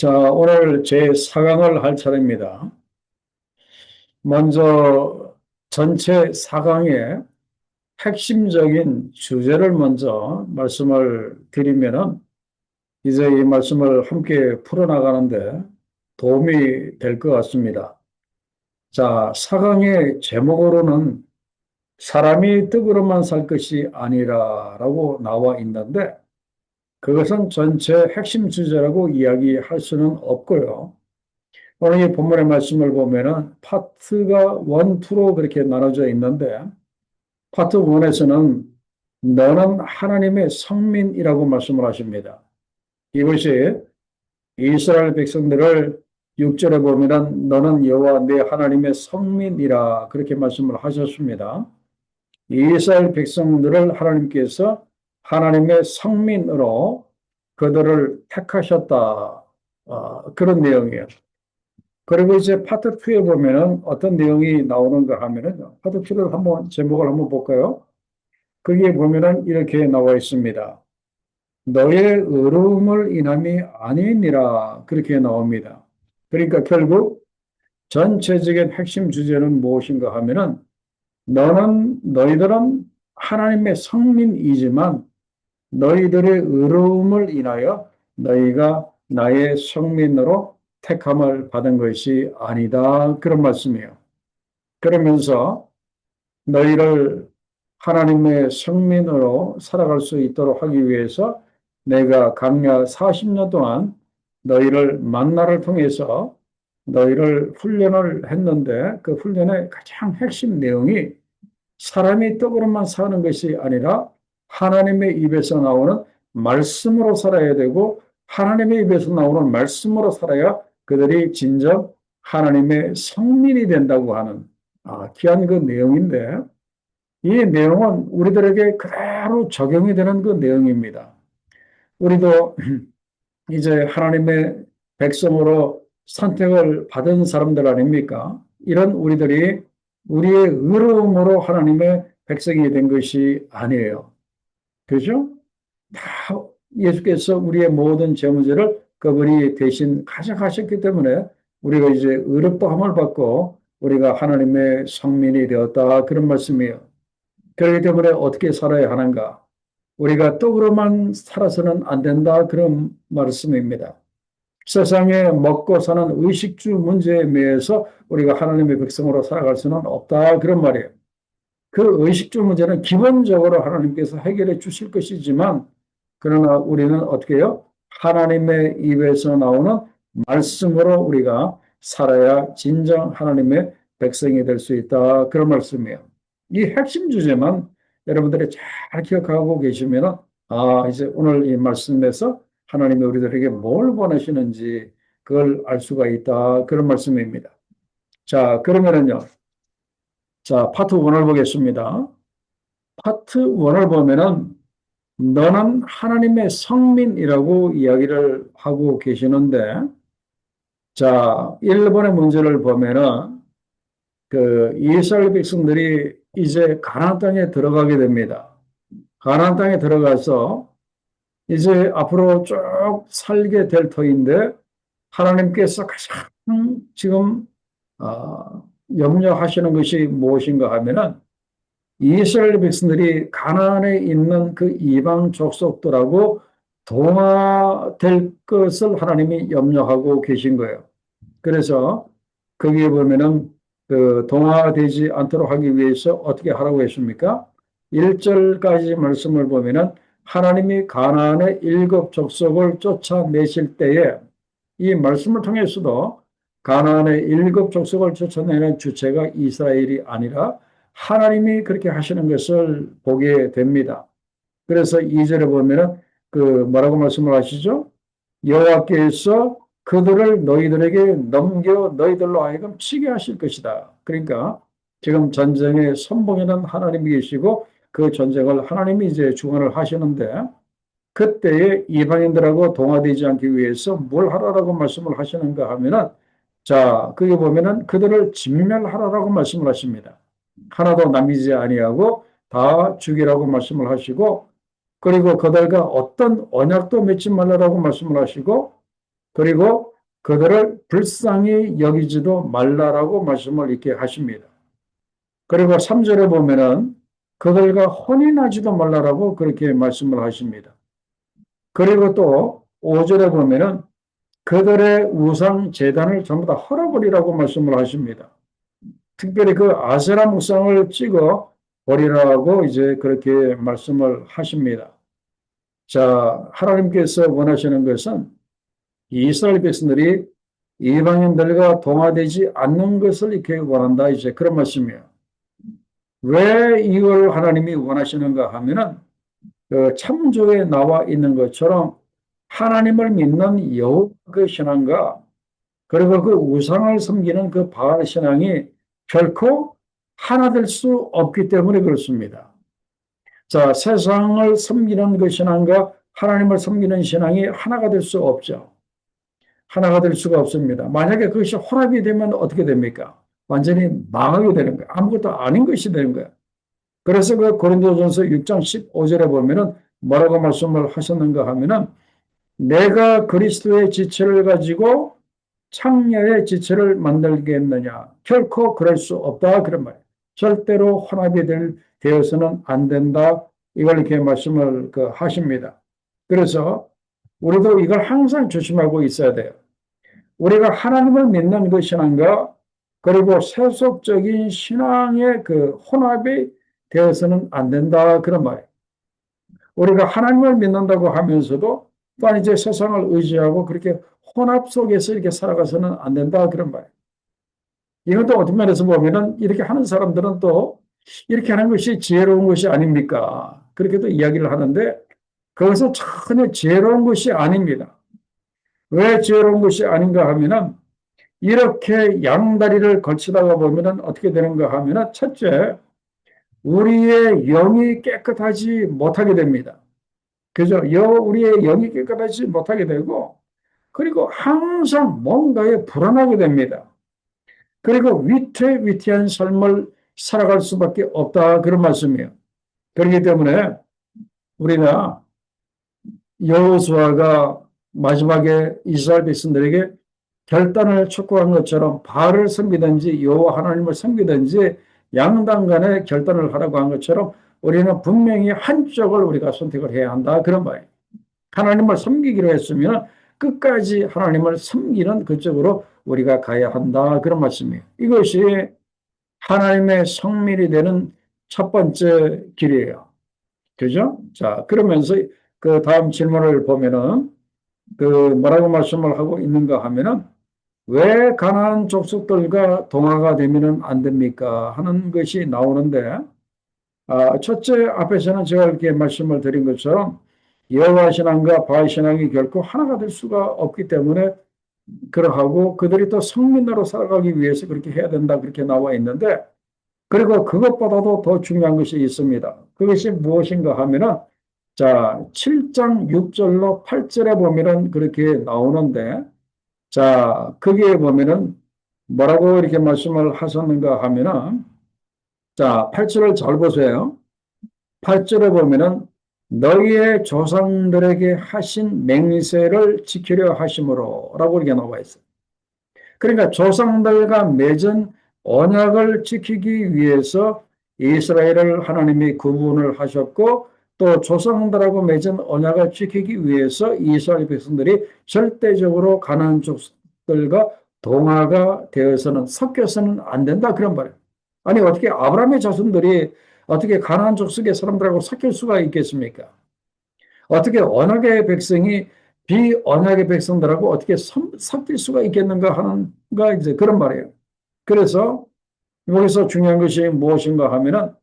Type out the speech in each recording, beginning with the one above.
자, 오늘 제 4강을 할 차례입니다. 먼저 전체 4강의 핵심적인 주제를 먼저 말씀을 드리면은 이제 이 말씀을 함께 풀어나가는데 도움이 될 것 같습니다. 자, 4강의 제목으로는 사람이 떡으로만 살 것이 아니라라고 나와 있는데 그것은 전체 핵심 주제라고 이야기할 수는 없고요. 오늘 이 본문의 말씀을 보면은 파트가 1, 2로 그렇게 나눠져 있는데 파트 1에서는 너는 하나님의 성민이라고 말씀을 하십니다. 이것이 이스라엘 백성들을 6절에 보면은 너는 여호와 내 하나님의 성민이라 그렇게 말씀을 하셨습니다. 이스라엘 백성들을 하나님께서 하나님의 성민으로 그들을 택하셨다. 그런 내용이에요. 그리고 이제 파트 2에 보면은 어떤 내용이 나오는가 하면은 파트 2를 한번 제목을 한번 볼까요? 거기에 보면은 이렇게 나와 있습니다. 너의 의로움을 인함이 아니니라 그렇게 나옵니다. 그러니까 결국 전체적인 핵심 주제는 무엇인가 하면은 너희들은 하나님의 성민이지만 너희들의 의로움을 인하여 너희가 나의 성민으로 택함을 받은 것이 아니다. 그런 말씀이에요. 그러면서 너희를 하나님의 성민으로 살아갈 수 있도록 하기 위해서 내가 강야 40년 동안 너희를 만나를 통해서 너희를 훈련을 했는데 그 훈련의 가장 핵심 내용이 사람이 떡으로만 사는 것이 아니라 하나님의 입에서 나오는 말씀으로 살아야 되고 하나님의 입에서 나오는 말씀으로 살아야 그들이 진정 하나님의 성민이 된다고 하는 귀한 그 내용인데 이 내용은 우리들에게 그대로 적용이 되는 그 내용입니다. 우리도 이제 하나님의 백성으로 선택을 받은 사람들 아닙니까? 이런 우리들이 우리의 의로움으로 하나님의 백성이 된 것이 아니에요. 그죠? 다 예수께서 우리의 모든 죄 문제를 그분이 대신 가져가셨기 때문에 우리가 이제 의롭다함을 받고 우리가 하나님의 성민이 되었다. 그런 말씀이에요. 그렇기 때문에 어떻게 살아야 하는가? 우리가 떡으로만 살아서는 안 된다. 그런 말씀입니다. 세상에 먹고 사는 의식주 문제에 매여서 우리가 하나님의 백성으로 살아갈 수는 없다. 그런 말이에요. 그 의식주 문제는 기본적으로 하나님께서 해결해 주실 것이지만 그러나 우리는 어떻게 해요? 하나님의 입에서 나오는 말씀으로 우리가 살아야 진정 하나님의 백성이 될 수 있다. 그런 말씀이에요. 이 핵심 주제만 여러분들이 잘 기억하고 계시면 이제 오늘 이 말씀에서 하나님이 우리들에게 뭘 원하시는지 그걸 알 수가 있다. 그런 말씀입니다. 자, 그러면은요. 자, 파트 1을 보겠습니다. 파트 1을 보면은 너는 하나님의 성민이라고 이야기를 하고 계시는데, 자, 1번의 문제를 보면은 그 이스라엘 백성들이 이제 가나안 땅에 들어가게 됩니다. 가나안 땅에 들어가서 이제 앞으로 쭉 살게 될 터인데 하나님께서 가장 지금 어, 염려하시는 것이 무엇인가 하면은 이스라엘 백성들이 가나안에 있는 그 이방 족속들하고 동화될 것을 하나님이 염려하고 계신 거예요. 그래서 거기에 보면은 그 동화되지 않도록 하기 위해서 어떻게 하라고 했습니까? 1절까지 말씀을 보면은 하나님이 가나안의 7족속을 쫓아내실 때에 이 말씀을 통해서도 가나안의 7족속을 쫓아내는 주체가 이스라엘이 아니라 하나님이 그렇게 하시는 것을 보게 됩니다. 그래서 2절에 보면은 그 뭐라고 말씀을 하시죠? 여호와께서 그들을 너희들에게 넘겨 너희들로 하여금 치게 하실 것이다. 그러니까 지금 전쟁의 선봉에는 하나님이 계시고 그 전쟁을 하나님이 이제 주관을 하시는데 그때에 이방인들하고 동화되지 않기 위해서 뭘 하라라고 말씀을 하시는가 하면은 자, 거기 보면은 그들을 진멸하라라고 말씀을 하십니다. 하나도 남기지 아니하고 다 죽이라고 말씀을 하시고 그리고 그들과 어떤 언약도 맺지 말라라고 말씀을 하시고 그리고 그들을 불쌍히 여기지도 말라라고 말씀을 이렇게 하십니다. 그리고 3절에 보면은 그들과 혼인하지도 말라라고 그렇게 말씀을 하십니다. 그리고 또 5절에 보면은 그들의 우상 제단을 전부 다 헐어버리라고 말씀을 하십니다. 특별히 그 아세라 목상을 찍어 버리라고 이제 그렇게 말씀을 하십니다. 자, 하나님께서 원하시는 것은 이스라엘 백성들이 이방인들과 동화되지 않는 것을 이렇게 원한다. 이제 그런 말씀이에요. 왜 이걸 하나님이 원하시는가 하면은 그 창조에 나와 있는 것처럼 하나님을 믿는 여호와 그 신앙과 그리고 그 우상을 섬기는 그 바알 신앙이 결코 하나 될 수 없기 때문에 그렇습니다. 자, 세상을 섬기는 그 신앙과 하나님을 섬기는 신앙이 하나가 될 수 없죠. 하나가 될 수가 없습니다. 만약에 그것이 혼합이 되면 어떻게 됩니까? 완전히 망하게 되는 거예요. 아무것도 아닌 것이 되는 거예요. 그래서 그 고린도전서 6장 15절에 보면은 뭐라고 말씀을 하셨는가 하면은 내가 그리스도의 지체를 가지고 창녀의 지체를 만들겠느냐? 결코 그럴 수 없다. 그런 말이에요. 절대로 혼합이 되어서는 안 된다. 이걸 이렇게 말씀을 하십니다. 그래서 우리도 이걸 항상 조심하고 있어야 돼요. 우리가 하나님을 믿는 그 신앙과 그리고 세속적인 신앙의 그 혼합이 되어서는 안 된다. 그런 말이에요. 우리가 하나님을 믿는다고 하면서도 또한 이제 세상을 의지하고 그렇게 혼합 속에서 이렇게 살아가서는 안 된다. 그런 말이에요. 이건 또 어떤 면에서 보면은 이렇게 하는 사람들은 또 이렇게 하는 것이 지혜로운 것이 아닙니까? 그렇게도 이야기를 하는데 그것은 전혀 지혜로운 것이 아닙니다. 왜 지혜로운 것이 아닌가 하면은 이렇게 양다리를 걸치다가 보면은 어떻게 되는가 하면은 첫째, 우리의 영이 깨끗하지 못하게 됩니다. 그죠? 우리의 영이 깨끗하지 못하게 되고, 그리고 항상 뭔가에 불안하게 됩니다. 그리고 위태위태한 삶을 살아갈 수밖에 없다. 그런 말씀이에요. 그렇기 때문에 우리가 여호수아가 마지막에 이스라엘 백성들에게 결단을 촉구한 것처럼 바알을 섬기든지 여호와 하나님을 섬기든지 양당 간에 결단을 하라고 한 것처럼 우리는 분명히 한쪽을 우리가 선택을 해야 한다. 그런 말이에요. 하나님을 섬기기로 했으면 끝까지 하나님을 섬기는 그쪽으로 우리가 가야 한다. 그런 말씀이에요. 이것이 하나님의 성민이 되는 첫 번째 길이에요. 그죠? 자, 그러면서 그 다음 질문을 보면은 그 뭐라고 말씀을 하고 있는가 하면은 왜 가나안 족속들과 동화가 되면은 안 됩니까? 하는 것이 나오는데 첫째 앞에서는 제가 이렇게 말씀을 드린 것처럼 여호와 신앙과 바알 신앙이 결코 하나가 될 수가 없기 때문에 그러하고 그들이 또 성민으로 살아가기 위해서 그렇게 해야 된다 그렇게 나와 있는데 그리고 그것보다도 더 중요한 것이 있습니다. 그것이 무엇인가 하면은 자 7장 6절로 8절에 보면은 그렇게 나오는데 자 거기에 보면은 뭐라고 이렇게 말씀을 하셨는가 하면은 자 8절을 잘 보세요. 8절에 보면은 너희의 조상들에게 하신 맹세를 지키려 하심으로 라고 이렇게 나와 있어요. 그러니까 조상들과 맺은 언약을 지키기 위해서 이스라엘을 하나님이 구분을 하셨고 또 조상들하고 맺은 언약을 지키기 위해서 이스라엘 백성들이 절대적으로 가나안 족들과 동화가 되어서는 섞여서는 안 된다 그런 말이에요. 아니 어떻게 아브라함의 자손들이 어떻게 가나안 족속의 사람들하고 섞일 수가 있겠습니까? 어떻게 언약의 백성이 비언약의 백성들하고 어떻게 섞일 수가 있겠는가 하는 가 이제 그런 말이에요. 그래서 여기서 중요한 것이 무엇인가 하면은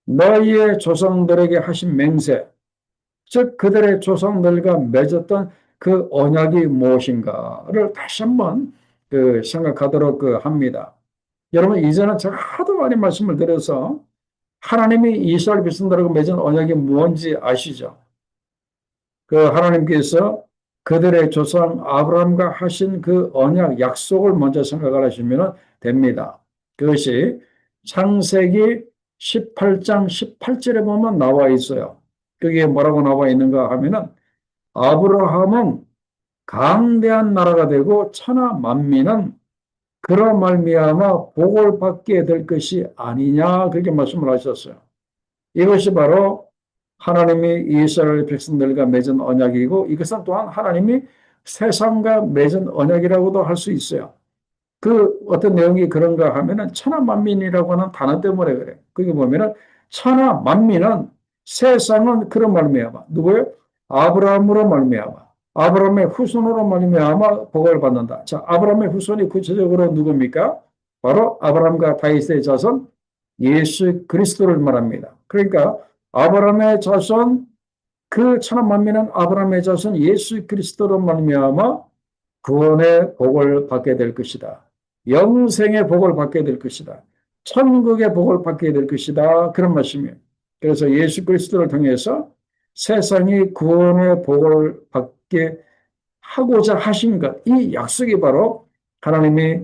너희의 조상들에게 하신 맹세, 즉 그들의 조상들과 맺었던 그 언약이 무엇인가를 다시 한번 생각하도록 합니다. 여러분 이제는 제가 하도 많이 말씀을 드려서 하나님이 이스라엘 백성들하고 맺은 언약이 무엇인지 아시죠? 그 하나님께서 그들의 조상 아브라함과 하신 그 언약 약속을 먼저 생각을 하시면 됩니다. 그것이 창세기 18장 18절에 보면 나와 있어요. 그게 뭐라고 나와 있는가 하면은 아브라함은 강대한 나라가 되고 천하 만민은 그로 말미암아 복을 받게 될 것이 아니냐 그렇게 말씀을 하셨어요. 이것이 바로 하나님이 이스라엘 백성들과 맺은 언약이고 이것은 또한 하나님이 세상과 맺은 언약이라고도 할 수 있어요. 그 어떤 내용이 그런가 하면은 천하 만민이라고 하는 단어 때문에 그래. 그게 보면은 천하 만민은 세상은 그런 말미암아 누구예요? 아브라함으로 말미암아 아브라함의 후손으로 말미암아 복을 받는다. 자, 아브라함의 후손이 구체적으로 누굽니까? 바로 아브라함과 다윗의 자손 예수 그리스도를 말합니다. 그러니까 아브라함의 자손 그 천하 만민은 아브라함의 자손 예수 그리스도로 말미암아 구원의 복을 받게 될 것이다. 영생의 복을 받게 될 것이다. 천국의 복을 받게 될 것이다. 그런 말씀이에요. 그래서 예수 그리스도를 통해서 세상이 구원의 복을 받게 하고자 하신 것, 이 약속이 바로 하나님이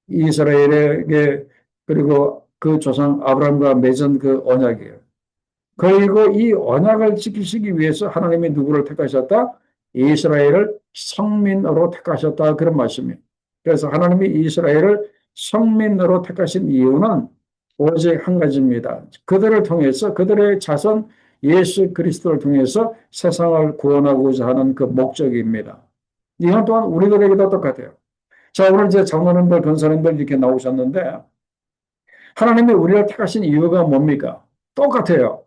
이스라엘에게 그리고 그 조상 아브라함과 맺은 그 언약이에요. 그리고 이 언약을 지키시기 위해서 하나님이 누구를 택하셨다? 이스라엘을 성민으로 택하셨다. 그런 말씀이에요. 그래서 하나님이 이스라엘을 성민으로 택하신 이유는 오직 한 가지입니다. 그들을 통해서 그들의 자손 예수 그리스도를 통해서 세상을 구원하고자 하는 그 목적입니다. 이건 또한 우리들에게도 똑같아요. 자, 오늘 이제 장로님들, 권사님들 이렇게 나오셨는데 하나님이 우리를 택하신 이유가 뭡니까? 똑같아요.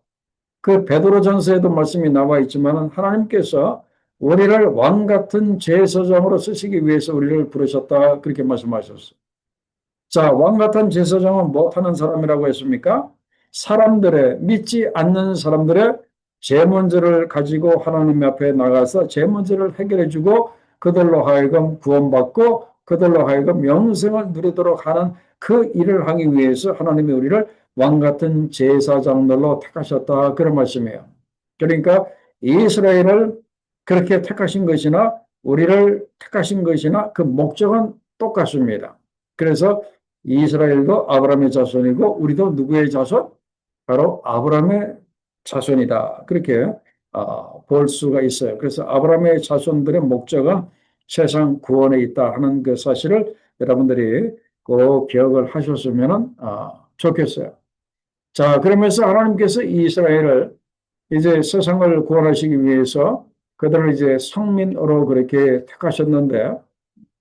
그 베드로전서에도 말씀이 나와 있지만 하나님께서 우리를 왕 같은 제사장으로 쓰시기 위해서 우리를 부르셨다 그렇게 말씀하셨어요. 자, 왕 같은 제사장은 못하는 사람이라고 했습니까? 사람들의 믿지 않는 사람들의 죄 문제를 가지고 하나님 앞에 나가서 죄 문제를 해결해주고 그들로 하여금 구원받고 그들로 하여금 영생을 누리도록 하는 그 일을 하기 위해서 하나님이 우리를 왕 같은 제사장들로 택하셨다 그런 말씀이에요. 그러니까 이스라엘을 그렇게 택하신 것이나 우리를 택하신 것이나 그 목적은 똑같습니다. 그래서 이스라엘도 아브라함의 자손이고 우리도 누구의 자손? 바로 아브라함의 자손이다. 그렇게 볼 수가 있어요. 그래서 아브라함의 자손들의 목적은 세상 구원에 있다 하는 그 사실을 여러분들이 꼭 기억을 하셨으면 좋겠어요. 자, 그러면서 하나님께서 이스라엘을 이제 세상을 구원하시기 위해서 그들을 이제 성민으로 그렇게 택하셨는데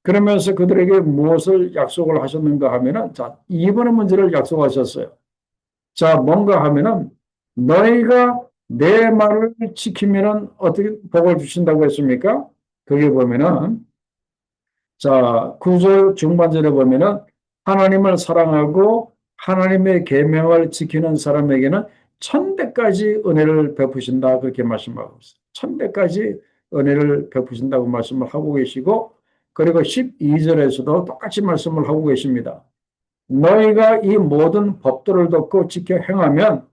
그러면서 그들에게 무엇을 약속을 하셨는가 하면은 자, 이번의 문제를 약속하셨어요. 자, 뭔가 하면은 너희가 내 말을 지키면은 어떻게 복을 주신다고 했습니까? 거기 보면은 자, 구절 중반절에 보면은 하나님을 사랑하고 하나님의 계명을 지키는 사람에게는 천대까지 은혜를 베푸신다 그렇게 말씀하고 있어요. 천대까지 은혜를 베푸신다고 말씀을 하고 계시고 그리고 12절에서도 똑같이 말씀을 하고 계십니다. 너희가 이 모든 법도를 듣고 지켜 행하면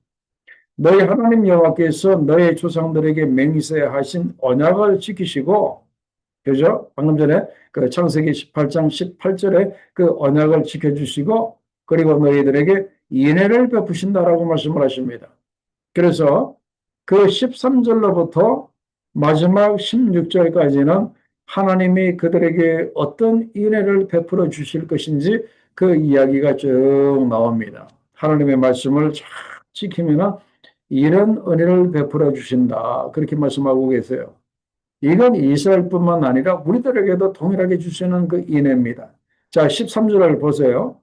너희 하나님 여호와께서 너희 조상들에게 맹세하신 언약을 지키시고 그죠? 방금 전에 그 창세기 18장 18절에 그 언약을 지켜주시고 그리고 너희들에게 인애를 베푸신다라고 말씀을 하십니다. 그래서 그 13절로부터 마지막 16절까지는 하나님이 그들에게 어떤 인애를 베풀어 주실 것인지 그 이야기가 쭉 나옵니다. 하나님의 말씀을 잘 지키면 이런 은혜를 베풀어 주신다. 그렇게 말씀하고 계세요. 이건 이스라엘뿐만 아니라 우리들에게도 동일하게 주시는 그 인애입니다. 자, 13절을 보세요.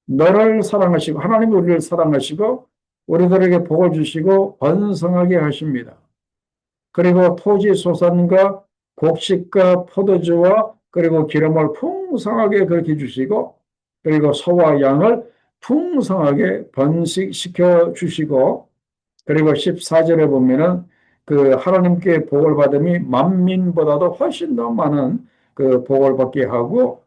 너를 사랑하시고 하나님이 우리를 사랑하시고 우리들에게 복을 주시고 번성하게 하십니다. 그리고 토지 소산과 곡식과 포도주와 그리고 기름을 풍성하게 그렇게 주시고 그리고 소와 양을 풍성하게 번식시켜 주시고 그리고 14절에 보면은 그 하나님께 복을 받음이 만민보다도 훨씬 더 많은 그 복을 받게 하고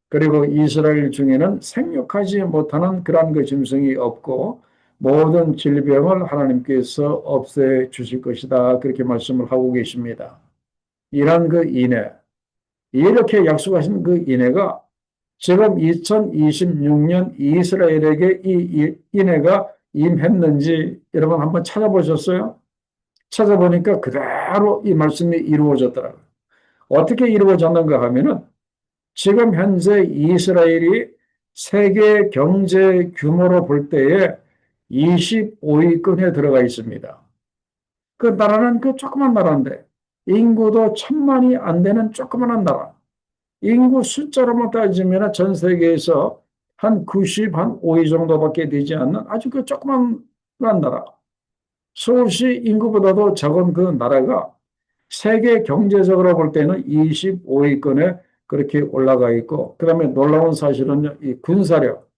그리고 이스라엘 중에는 생육하지 못하는 그러한 그 짐승이 없고 모든 질병을 하나님께서 없애 주실 것이다. 그렇게 말씀을 하고 계십니다. 이런 그 인애, 이렇게 약속하신 그 인애가 지금 2026년 이스라엘에게 이 인애가 임했는지 여러분 한번 찾아보셨어요? 찾아보니까 그대로 이 말씀이 이루어졌더라고요. 어떻게 이루어졌는가 하면은 지금 현재 이스라엘이 세계 경제 규모로 볼 때에 25위권에 들어가 있습니다. 그 나라는 그 조그만 나라인데 인구도 1,000만이 안 되는 조그만한 나라. 인구 숫자로만 따지면 전 세계에서 한 95위 정도밖에 되지 않는 아주 그 조그만 나라. 서울시 인구보다도 적은 그 나라가 세계 경제적으로 볼 때는 25위권에 그렇게 올라가 있고, 그 다음에 놀라운 사실은 이 군사력.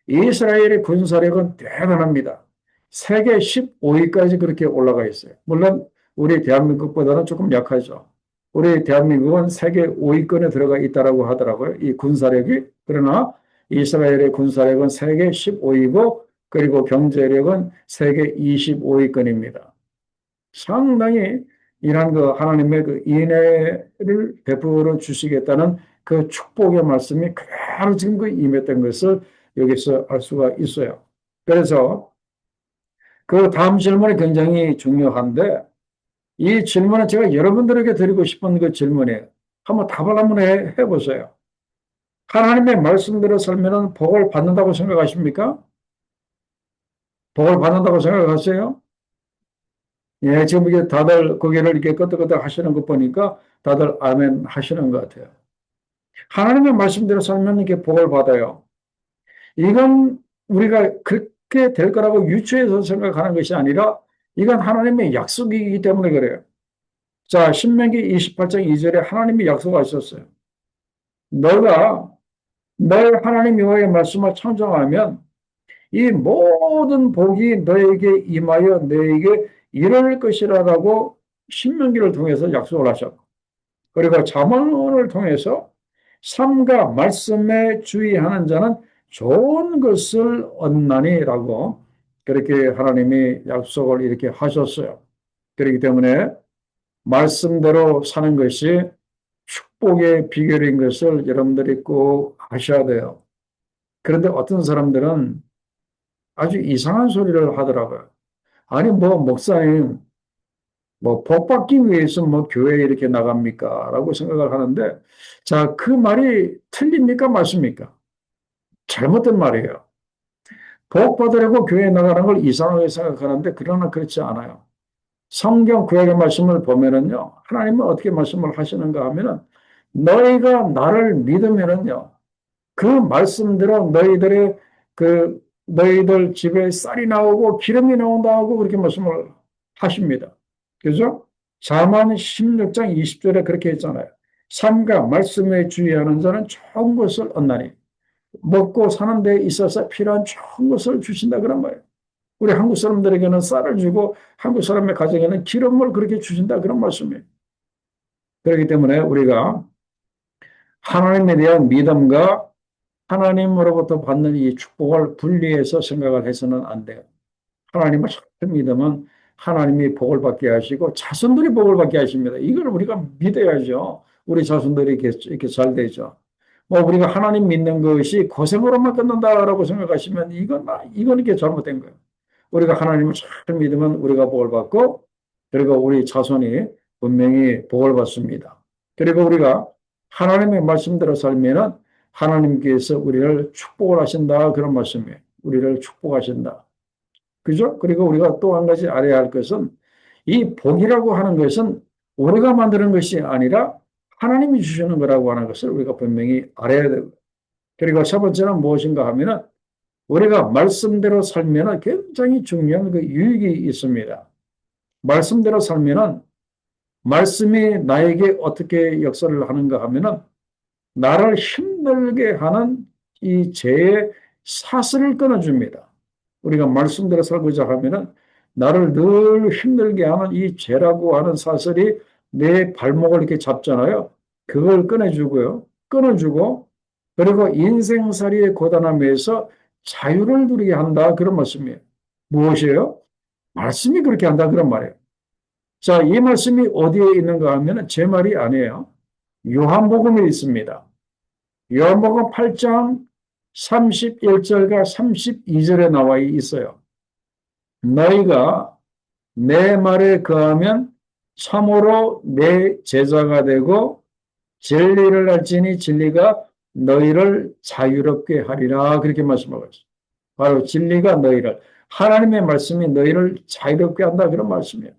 이스라엘의 군사력은 대단합니다. 세계 15위까지 그렇게 올라가 있어요. 물론 우리 대한민국보다는 조금 약하죠. 우리 대한민국은 세계 5위권에 들어가 있다라고 하더라고요. 이 군사력이. 그러나 이스라엘의 군사력은 세계 15위고 그리고 경제력은 세계 25위권입니다. 상당히 이러한 그 하나님의 그 인애를 베풀어 주시겠다는 그 축복의 말씀이 그대로 지금 그 임했던 것을 여기서 알 수가 있어요. 그래서 그 다음 질문이 굉장히 중요한데 이 질문은 제가 여러분들에게 드리고 싶은 그 질문이에요. 한번 답을 한번 해보세요. 하나님의 말씀대로 살면 복을 받는다고 생각하십니까? 복을 받는다고 생각하세요? 예, 지금 이게 다들 고개를 이렇게 끄덕끄덕 하시는 거 보니까 다들 아멘 하시는 것 같아요. 하나님의 말씀대로 살면 이게 복을 받아요. 이건 우리가 그렇게 될 거라고 유추해서 생각하는 것이 아니라 이건 하나님의 약속이기 때문에 그래요. 자, 신명기 28장 2절에 하나님이 약속하셨어요. 너가 너의 하나님 여호와의 말씀을 청정하면 이 모든 복이 너에게 임하여 너에게 이룰 것이라고 신명기를 통해서 약속을 하셨고, 그리고 잠언을 통해서 삶과 말씀에 주의하는 자는 좋은 것을 얻나니라고 그렇게 하나님이 약속을 이렇게 하셨어요. 그렇기 때문에 말씀대로 사는 것이 축복의 비결인 것을 여러분들이 꼭 아셔야 돼요. 그런데 어떤 사람들은 아주 이상한 소리를 하더라고요. 아니, 뭐, 목사님, 뭐, 복 받기 위해서 뭐, 교회에 이렇게 나갑니까? 라고 생각을 하는데, 자, 그 말이 틀립니까? 맞습니까? 잘못된 말이에요. 복 받으려고 교회에 나가는 걸 이상하게 생각하는데, 그러나 그렇지 않아요. 성경 구약의 말씀을 보면은요, 하나님은 어떻게 말씀을 하시는가 하면은, 너희가 나를 믿으면은요, 그 말씀대로 너희들의 너희들 집에 쌀이 나오고 기름이 나온다고 그렇게 말씀을 하십니다. 그죠? 잠언 16장 20절에 그렇게 했잖아요. 삶과 말씀에 주의하는 자는 좋은 것을 얻나니 먹고 사는 데 있어서 필요한 좋은 것을 주신다 그런 거예요. 우리 한국 사람들에게는 쌀을 주고 한국 사람의 가정에는 기름을 그렇게 주신다 그런 말씀이에요. 그렇기 때문에 우리가 하나님에 대한 믿음과 하나님으로부터 받는 이 축복을 분리해서 생각을 해서는 안 돼요. 하나님을 잘 믿으면 하나님이 복을 받게 하시고 자손들이 복을 받게 하십니다. 이걸 우리가 믿어야죠. 우리 자손들이 이렇게 잘 되죠. 뭐 우리가 하나님 믿는 것이 고생으로만 끝난다라고 생각하시면 이건 이게 잘못된 거예요. 우리가 하나님을 잘 믿으면 우리가 복을 받고 그리고 우리 자손이 분명히 복을 받습니다. 그리고 우리가 하나님의 말씀대로 살면은 하나님께서 우리를 축복을 하신다 그런 말씀이에요. 우리를 축복하신다. 그죠? 그리고 우리가 또 한 가지 알아야 할 것은 이 복이라고 하는 것은 우리가 만드는 것이 아니라 하나님이 주시는 거라고 하는 것을 우리가 분명히 알아야 되고, 그리고 첫 번째는 무엇인가 하면은 우리가 말씀대로 살면은 굉장히 중요한 그 유익이 있습니다. 말씀대로 살면은 말씀이 나에게 어떻게 역사를 하는가 하면은 나를 힘들게 하는 이 죄의 사슬을 끊어줍니다. 우리가 말씀대로 살고자 하면은 나를 늘 힘들게 하는 이 죄라고 하는 사슬이 내 발목을 이렇게 잡잖아요. 그걸 끊어주고요. 끊어주고, 그리고 인생살이의 고단함에서 자유를 누리게 한다. 그런 말씀이에요. 무엇이에요? 말씀이 그렇게 한다. 그런 말이에요. 자, 이 말씀이 어디에 있는가 하면 제 말이 아니에요. 요한복음에 있습니다. 요한복음 8장 31절과 32절에 나와 있어요. 너희가 내 말에 거하면 참으로 내 제자가 되고 진리를 알지니 진리가 너희를 자유롭게 하리라. 그렇게 말씀하고 있어요. 바로 진리가 너희를, 하나님의 말씀이 너희를 자유롭게 한다. 그런 말씀이에요.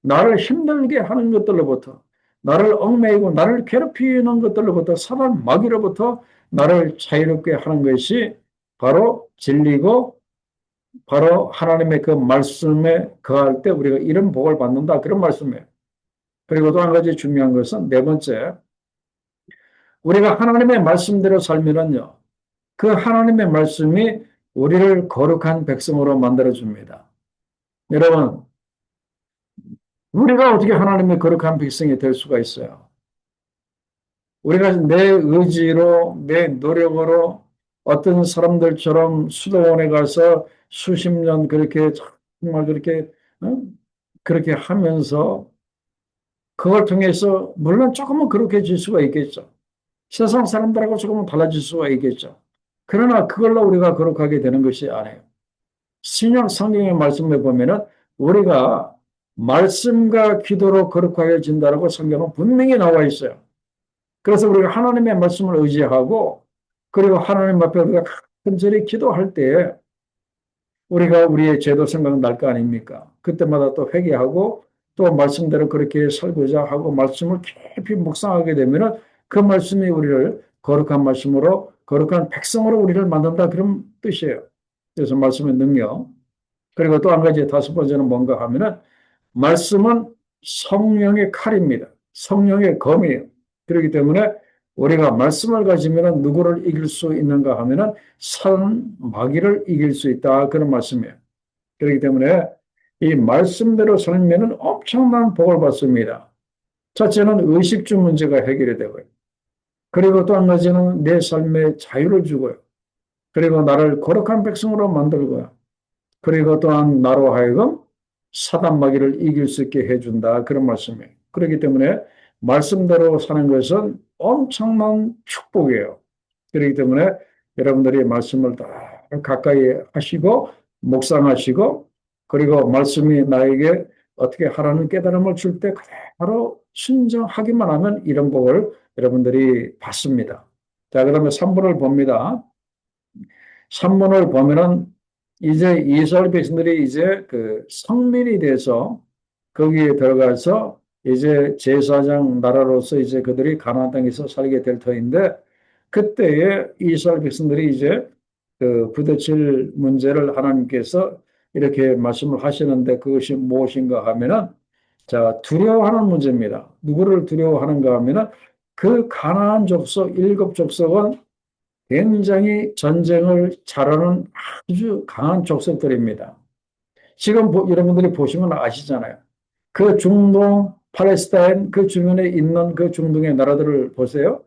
나를 힘들게 하는 것들로부터, 나를 얽매이고 나를 괴롭히는 것들로부터, 사단 마귀로부터 나를 자유롭게 하는 것이 바로 진리고, 바로 하나님의 그 말씀에 거할 때 우리가 이런 복을 받는다. 그런 말씀이에요. 그리고 또 한 가지 중요한 것은 네 번째, 우리가 하나님의 말씀대로 살면은요, 그 하나님의 말씀이 우리를 거룩한 백성으로 만들어줍니다. 여러분, 우리가 어떻게 하나님의 거룩한 백성이 될 수가 있어요? 우리가 내 의지로, 내 노력으로 어떤 사람들처럼 수도원에 가서 수십 년 그렇게 정말 그렇게, 어? 그렇게 하면서 그걸 통해서 물론 조금은 그렇게질 수가 있겠죠. 세상 사람들하고 조금은 달라질 수가 있겠죠. 그러나 그걸로 우리가 거룩하게 되는 것이 아니에요. 신약 성경의 말씀에 보면은 우리가 말씀과 기도로 거룩하게 진다라고 성경은 분명히 나와 있어요. 그래서 우리가 하나님의 말씀을 의지하고, 그리고 하나님 앞에 우리가 간절히 기도할 때 우리가 우리의 죄도 생각날 거 아닙니까? 그때마다 또 회개하고 또 말씀대로 그렇게 살고자 하고 말씀을 깊이 묵상하게 되면은 그 말씀이 우리를 거룩한 말씀으로, 거룩한 백성으로 우리를 만든다, 그런 뜻이에요. 그래서 말씀의 능력. 그리고 또 한 가지, 다섯 번째는 뭔가 하면은 말씀은 성령의 칼입니다. 성령의 검이에요. 그렇기 때문에 우리가 말씀을 가지면 누구를 이길 수 있는가 하면은 산 마귀를 이길 수 있다. 그런 말씀이에요. 그렇기 때문에 이 말씀대로 살면은 엄청난 복을 받습니다. 첫째는 의식주 문제가 해결이 되고요. 그리고 또 한 가지는 내 삶에 자유를 주고요. 그리고 나를 거룩한 백성으로 만들고요. 그리고 또한 나로 하여금 사단 마귀를 이길 수 있게 해준다. 그런 말씀이에요. 그렇기 때문에 말씀대로 사는 것은 엄청난 축복이에요. 그렇기 때문에 여러분들이 말씀을 다 가까이 하시고 묵상하시고, 그리고 말씀이 나에게 어떻게 하라는 깨달음을 줄 때 바로 순종하기만 하면 이런 복을 여러분들이 받습니다. 자, 그러면 3번을 봅니다. 3번을 보면은 이제 이스라엘 백성들이 이제 그 성민이 돼서 거기에 들어가서 이제 제사장 나라로서 이제 그들이 가나안 땅에서 살게 될 터인데, 그때에 이스라엘 백성들이 이제 그 부딪힐 문제를 하나님께서 이렇게 말씀을 하시는데, 그것이 무엇인가 하면은, 자, 두려워하는 문제입니다. 누구를 두려워하는가 하면은 그 가나안 족속, 일곱 족속은 굉장히 전쟁을 잘하는 아주 강한 족속들입니다. 지금 여러분들이 보시면 아시잖아요. 그 중동, 팔레스타인 그 주변에 있는 그 중동의 나라들을 보세요.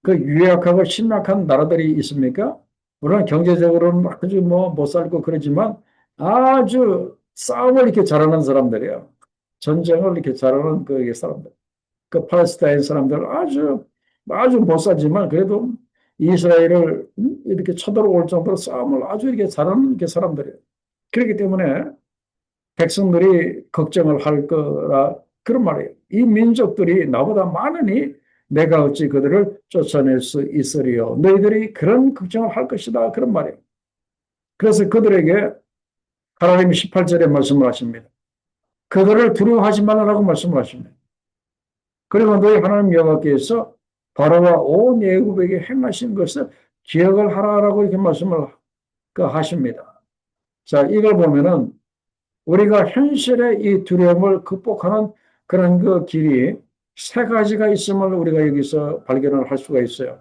그 유약하고 신락한 나라들이 있습니까? 물론 경제적으로는 아주 뭐 못 살고 그러지만 아주 싸움을 이렇게 잘하는 사람들이에요. 전쟁을 이렇게 잘하는 그 사람들. 그 팔레스타인 사람들 아주 못 살지만 그래도 이스라엘을 이렇게 쳐들어올 정도로 싸움을 아주 이렇게 잘하는 이렇게 사람들이에요. 그렇기 때문에 백성들이 걱정을 할 거라, 그런 말이에요. 이 민족들이 나보다 많으니 내가 어찌 그들을 쫓아낼 수 있으리요. 너희들이 그런 걱정을 할 것이다. 그런 말이에요. 그래서 그들에게 하나님이 18절에 말씀을 하십니다. 그들을 두려워하지 말라고 말씀을 하십니다. 그리고 너희 하나님 여호와께서 바로와 온 애굽에게 행하신 것을 기억을 하라라고 이렇게 말씀을 하십니다. 자, 이걸 보면은 우리가 현실의 이 두려움을 극복하는 그런 그 길이 세 가지가 있음을 우리가 여기서 발견을 할 수가 있어요.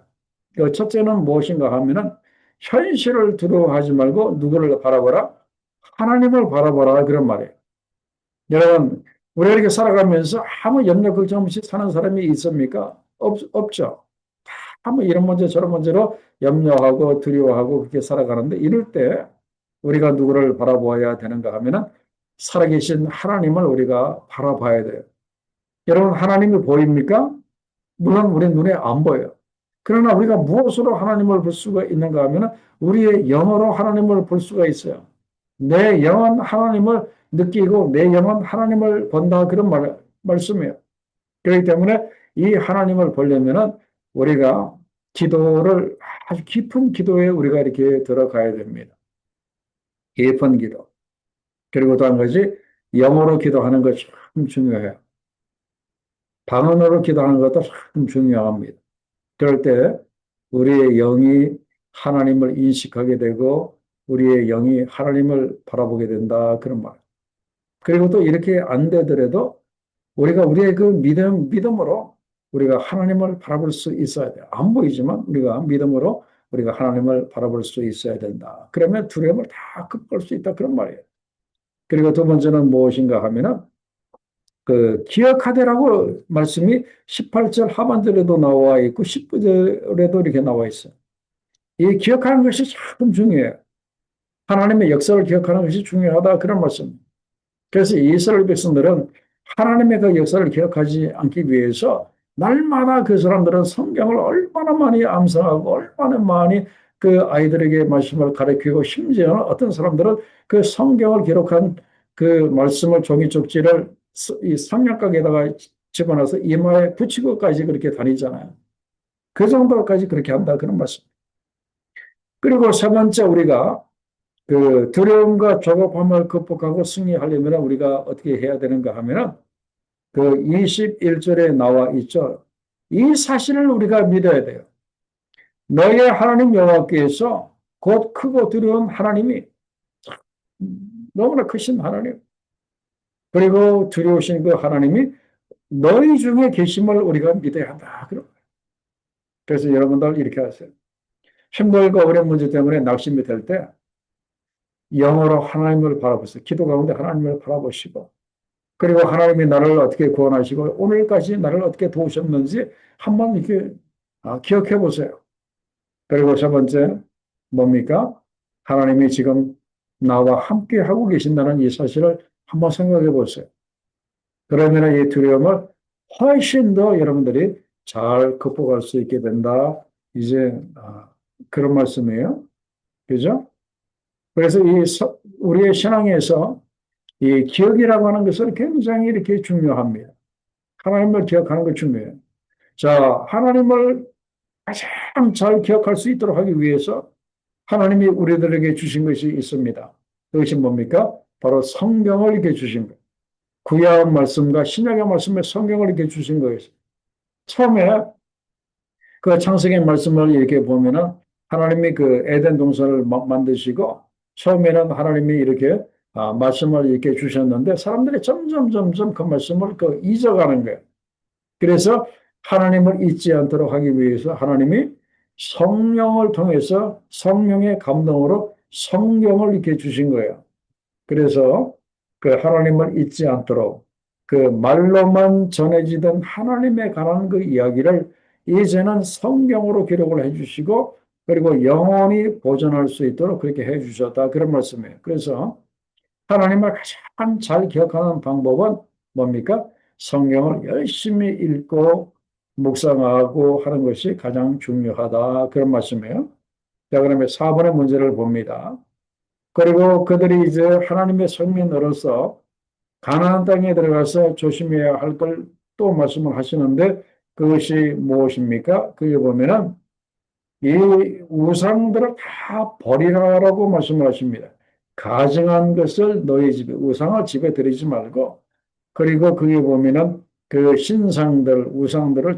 그 첫째는 무엇인가 하면은 현실을 두려워하지 말고 누구를 바라보라? 하나님을 바라보라, 그런 말이에요. 여러분, 우리가 이렇게 살아가면서 아무 염려 걱정 없이 사는 사람이 있습니까? 없죠. 아무 이런 문제 저런 문제로 염려하고 두려워하고 그렇게 살아가는데, 이럴 때 우리가 누구를 바라보아야 되는가 하면은 살아계신 하나님을 우리가 바라봐야 돼요. 여러분, 하나님이 보입니까? 물론 우리 눈에 안 보여요. 그러나 우리가 무엇으로 하나님을 볼 수가 있는가 하면 우리의 영으로 하나님을 볼 수가 있어요. 내 영은 하나님을 느끼고 내 영은 하나님을 본다, 그런 말씀이에요. 그렇기 때문에 이 하나님을 보려면은 우리가 기도를 아주 깊은 기도에 우리가 이렇게 들어가야 됩니다. 깊은 기도. 그리고 또 한 가지 영어로 기도하는 것이 참 중요해요. 방언으로 기도하는 것도 참 중요합니다. 그럴 때 우리의 영이 하나님을 인식하게 되고 우리의 영이 하나님을 바라보게 된다. 그런 말. 그리고 또 이렇게 안 되더라도 우리가 우리의 그 믿음으로 우리가 하나님을 바라볼 수 있어야 돼요. 안 보이지만 우리가 믿음으로 우리가 하나님을 바라볼 수 있어야 된다. 그러면 두려움을 다 극복할 수 있다. 그런 말이에요. 그리고 두 번째는 무엇인가 하면은 그 기억하되라고 말씀이 18절 하반절에도 나와 있고 19절에도 이렇게 나와 있어요. 이 기억하는 것이 참 중요해요. 하나님의 역사를 기억하는 것이 중요하다. 그런 말씀. 그래서 이스라엘 백성들은 하나님의 그 역사를 기억하지 않기 위해서 날마다 그 사람들은 성경을 얼마나 많이 암송하고 얼마나 많이 그 아이들에게 말씀을 가르치고 심지어는 어떤 사람들은 그 성경을 기록한 그 말씀을 종이 쪽지를 이 상냥각에다가 집어넣어서 이마에 붙이고까지 그렇게 다니잖아요. 그 정도까지 그렇게 한다 그런 말씀. 그리고 세 번째 우리가 그 두려움과 조급함을 극복하고 승리하려면 우리가 어떻게 해야 되는가 하면은 그 21절에 나와 있죠. 이 사실을 우리가 믿어야 돼요. 너의 하나님 여호와께서 곧 크고 두려운 하나님이 너무나 크신 하나님 그리고 두려우신 그 하나님이 너희 중에 계심을 우리가 믿어야 한다. 그래서 여러분들 이렇게 하세요. 힘들고 어려운 문제 때문에 낙심이 될 때 영어로 하나님을 바라보세요. 기도 가운데 하나님을 바라보시고 그리고 하나님이 나를 어떻게 구원하시고 오늘까지 나를 어떻게 도우셨는지 한번 이렇게 기억해 보세요. 그리고 세 번째 뭡니까? 하나님이 지금 나와 함께 하고 계신다는 이 사실을 한번 생각해 보세요. 그러면 이 두려움을 훨씬 더 여러분들이 잘 극복할 수 있게 된다. 이제 그런 말씀이에요. 그죠? 그래서 우리의 신앙에서 이 기억이라고 하는 것은 굉장히 이렇게 중요합니다. 하나님을 기억하는 것 중요해요. 자, 하나님을 가장 잘 기억할 수 있도록 하기 위해서 하나님이 우리들에게 주신 것이 있습니다. 그것이 뭡니까? 바로 성경을 이렇게 주신 거예요. 구약 말씀과 신약의 말씀에 성경을 이렇게 주신 거예요. 처음에 그 창세기 말씀을 이렇게 보면은 하나님이 그 에덴 동산을 만드시고 처음에는 하나님이 이렇게 말씀을 이렇게 주셨는데 사람들이 점점 그 말씀을 그 잊어가는 거예요. 그래서 하나님을 잊지 않도록 하기 위해서 하나님이 성령을 통해서 성령의 감동으로 성경을 이렇게 주신 거예요. 그래서 그 하나님을 잊지 않도록 그 말로만 전해지던 하나님에 관한 그 이야기를 이제는 성경으로 기록을 해주시고 그리고 영원히 보존할 수 있도록 그렇게 해주셨다. 그런 말씀이에요. 그래서 하나님을 가장 잘 기억하는 방법은 뭡니까? 성경을 열심히 읽고 묵상하고 하는 것이 가장 중요하다. 그런 말씀이에요. 자, 그러면 4번의 문제를 봅니다. 그리고 그들이 이제 하나님의 선민으로서 가나안 땅에 들어가서 조심해야 할 걸 또 말씀을 하시는데 그것이 무엇입니까? 그게 보면은 이 우상들을 다 버리라라고 말씀을 하십니다. 가증한 것을 너희 집에 우상을 집에 들이지 말고 그리고 그게 보면은 그 신상들 우상들을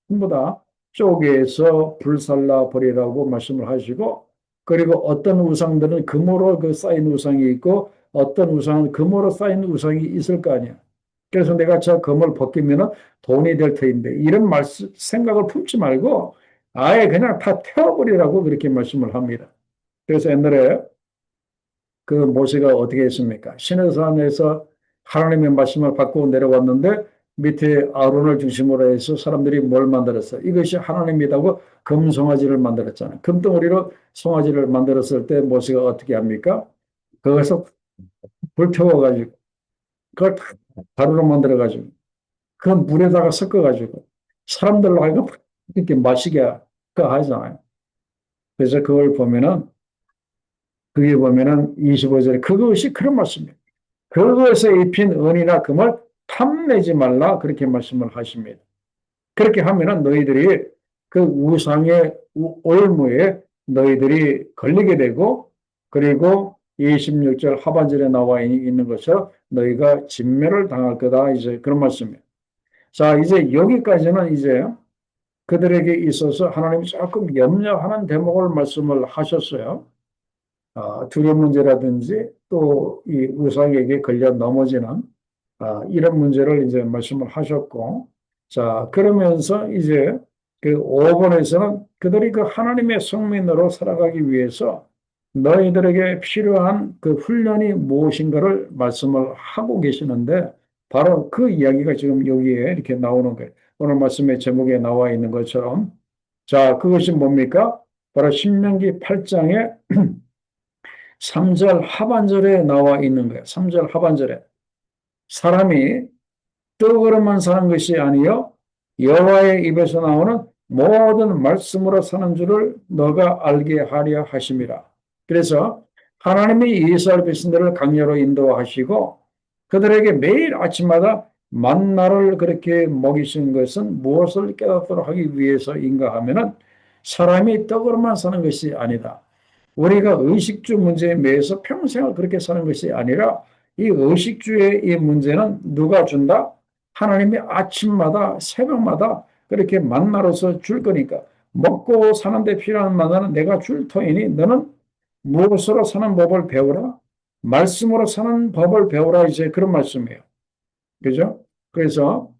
전부 다 쪼개서 불살라 버리라고 말씀을 하시고 그리고 어떤 우상들은 금으로 그 쌓인 우상이 있고 어떤 우상은 금으로 쌓인 우상이 있을 거 아니야. 그래서 내가 저 금을 벗기면은 돈이 될 터인데 이런 말씀 생각을 품지 말고 아예 그냥 다 태워버리라고 그렇게 말씀을 합니다. 그래서 옛날에 그 모세가 어떻게 했습니까? 시내산에서 하나님의 말씀을 받고 내려왔는데 밑에 아론을 중심으로 해서 사람들이 뭘 만들었어요? 이것이 하나님이라고 금 송아지를 만들었잖아요. 금덩어리로 송아지를 만들었을 때 모세가 어떻게 합니까? 거기서 불태워가지고 그걸 가루로 만들어가지고 그 물에다가 섞어가지고 사람들로 하여금 이렇게 마시게 하잖아요. 그래서 그걸 보면은 그게 보면은 25절에 그것이 그런 말씀이에요. 그것에 입힌 은이나 금을 탐내지 말라 그렇게 말씀을 하십니다. 그렇게 하면은 너희들이 그 우상의 올무에 너희들이 걸리게 되고, 그리고 26절 하반절에 나와 있는 것처럼 너희가 진멸을 당할 거다. 이제 그런 말씀이에요. 자, 이제 여기까지는 이제 그들에게 있어서 하나님이 조금 염려하는 대목을 말씀을 하셨어요. 두려움 문제라든지 또 이 우상에게 걸려 넘어지는 이런 문제를 이제 말씀을 하셨고, 자, 그러면서 이제 그 5번에서는 그들이 그 하나님의 성민으로 살아가기 위해서 너희들에게 필요한 그 훈련이 무엇인가를 말씀을 하고 계시는데, 바로 그 이야기가 지금 여기에 이렇게 나오는 거예요. 오늘 말씀의 제목에 나와 있는 것처럼. 자, 그것이 뭡니까? 바로 신명기 8장에 3절 하반절에 나와 있는 거예요. 3절 하반절에. 사람이 떡으로만 사는 것이 아니요 여호와의 입에서 나오는 모든 말씀으로 사는 줄을 너가 알게 하려 하심이라. 그래서 하나님이 이스라엘 백성들을 강야로 인도하시고 그들에게 매일 아침마다 만나를 그렇게 먹이신 것은 무엇을 깨닫도록 하기 위해서인가 하면은 사람이 떡으로만 사는 것이 아니다. 우리가 의식주 문제에 매여서 평생을 그렇게 사는 것이 아니라 이 의식주의 이 문제는 누가 준다? 하나님이 아침마다 새벽마다 그렇게 만나로서 줄 거니까 먹고 사는데 필요한 만나는 내가 줄 터이니 너는 무엇으로 사는 법을 배우라. 말씀으로 사는 법을 배우라. 이제 그런 말씀이에요. 그죠? 그래서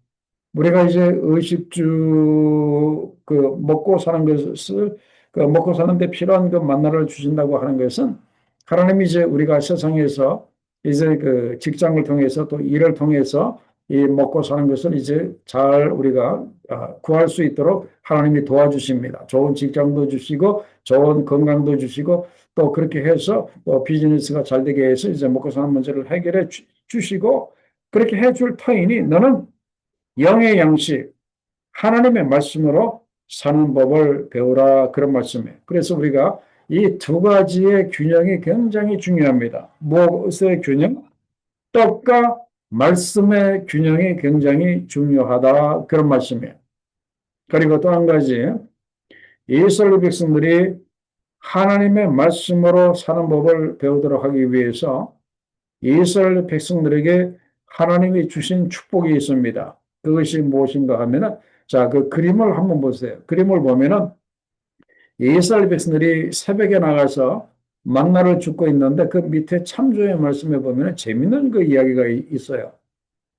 우리가 이제 의식주 그 먹고 사는 것을 그 먹고 사는데 필요한 그 만나를 주신다고 하는 것은 하나님이 이제 우리가 세상에서 이제 그 직장을 통해서 또 일을 통해서 이 먹고 사는 것을 이제 잘 우리가 구할 수 있도록 하나님이 도와주십니다. 좋은 직장도 주시고 좋은 건강도 주시고 또 그렇게 해서 또 비즈니스가 잘 되게 해서 이제 먹고 사는 문제를 해결해 주시고 그렇게 해줄 터이니 너는 영의 양식, 하나님의 말씀으로 사는 법을 배우라 그런 말씀이에요. 그래서 우리가 이 두 가지의 균형이 굉장히 중요합니다. 무엇의 균형? 떡과 말씀의 균형이 굉장히 중요하다 그런 말씀이에요. 그리고 또 한 가지, 이스라엘 백성들이 하나님의 말씀으로 사는 법을 배우도록 하기 위해서 이스라엘 백성들에게 하나님이 주신 축복이 있습니다. 그것이 무엇인가 하면은 자, 그 그림을 한번 보세요. 그림을 보면은 이스라엘 백성들이 새벽에 나가서 만나를 줍고 있는데 그 밑에 참조의 말씀에 보면은 재밌는 그 이야기가 있어요.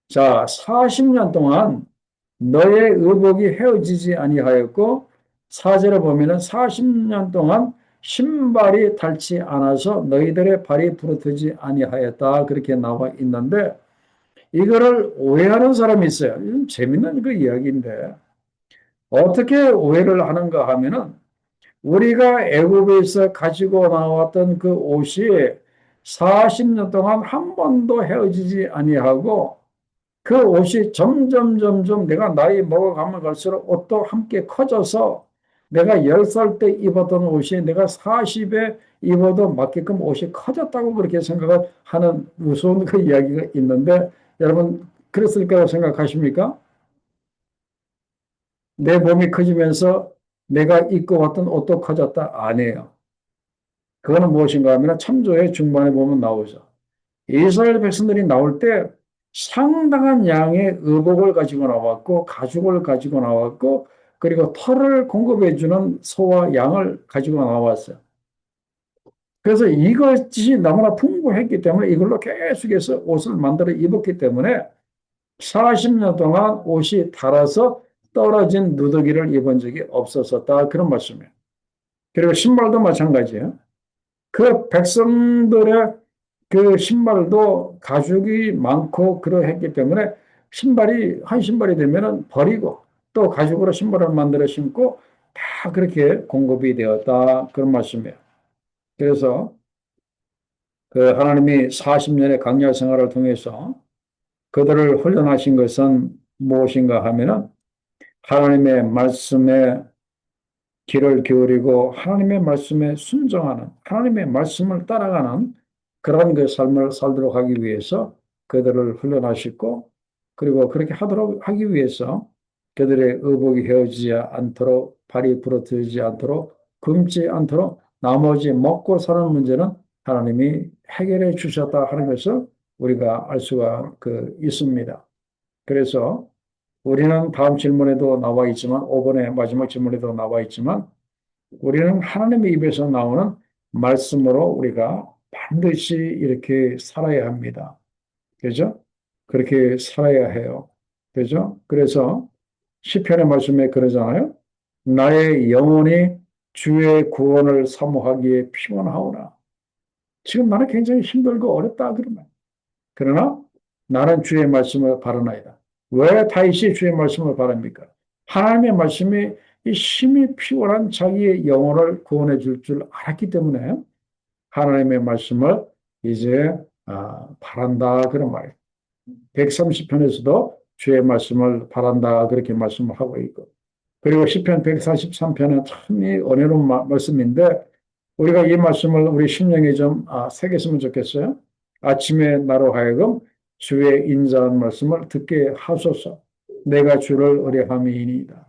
자, 40년 동안 너의 의복이 헤어지지 아니하였고 4절에 보면은 40년 동안 신발이 닳지 않아서 너희들의 발이 부러뜨지 아니하였다. 그렇게 나와 있는데 이거를 오해하는 사람이 있어요. 재밌는 그 이야기인데 어떻게 오해를 하는가 하면은 우리가 애굽에서 가지고 나왔던 그 옷이 40년 동안 한 번도 헤어지지 아니하고 그 옷이 점점 내가 나이 먹어가면 갈수록 옷도 함께 커져서 내가 10살 때 입었던 옷이 내가 40에 입어도 맞게끔 옷이 커졌다고 그렇게 생각을 하는 무서운 그 이야기가 있는데 여러분 그랬을 거라고 생각하십니까? 내 몸이 커지면서 내가 입고 왔던 옷도 커졌다? 아니에요. 그거는 무엇인가 하면 참조의 중반에 보면 나오죠. 이스라엘 백성들이 나올 때 상당한 양의 의복을 가지고 나왔고 가죽을 가지고 나왔고 그리고 털을 공급해 주는 소와 양을 가지고 나왔어요. 그래서 이것이 너무나 풍부했기 때문에 이걸로 계속해서 옷을 만들어 입었기 때문에 40년 동안 옷이 닳아서 떨어진 누더기를 입은 적이 없었었다. 그런 말씀이에요. 그리고 신발도 마찬가지예요. 그 백성들의 그 신발도 가죽이 많고 그러했기 때문에 신발이 한 신발이 되면은 버리고 또 가죽으로 신발을 만들어 신고 다 그렇게 공급이 되었다 그런 말씀이에요. 그래서 그 하나님이 40년의 강야 생활을 통해서 그들을 훈련하신 것은 무엇인가 하면은 하나님의 말씀에 귀를 기울이고 하나님의 말씀에 순종하는 하나님의 말씀을 따라가는 그런 그 삶을 살도록 하기 위해서 그들을 훈련하시고 그리고 그렇게 하도록 하기 위해서 그들의 의복이 헤어지지 않도록 발이 부러뜨리지 않도록 굶지 않도록 나머지 먹고 사는 문제는 하나님이 해결해 주셨다 하는 것을 우리가 알 수가 있습니다. 그래서 우리는 다음 질문에도 나와 있지만 5번의 마지막 질문에도 나와 있지만 우리는 하나님의 입에서 나오는 말씀으로 우리가 반드시 이렇게 살아야 합니다. 그죠? 그렇게 살아야 해요. 그죠? 그래서 시편의 말씀에 그러잖아요. 나의 영혼이 주의 구원을 사모하기에 피곤하오나. 지금 나는 굉장히 힘들고 어렵다 그러면. 그러나 나는 주의 말씀을 바라나이다. 왜 다윗이 주의 말씀을 바랍니까? 하나님의 말씀이 이 심히 피곤한 자기의 영혼을 구원해 줄 줄 알았기 때문에 하나님의 말씀을 이제 바란다 그런 말이에요. 130편에서도 주의 말씀을 바란다 그렇게 말씀을 하고 있고 그리고 시편 143편은 참 은혜로운 말씀인데 우리가 이 말씀을 우리 심령에 좀 새겼으면 좋겠어요. 아침에 나로 하여금 주의 인자한 말씀을 듣게 하소서. 내가 주를 의뢰함이니이다.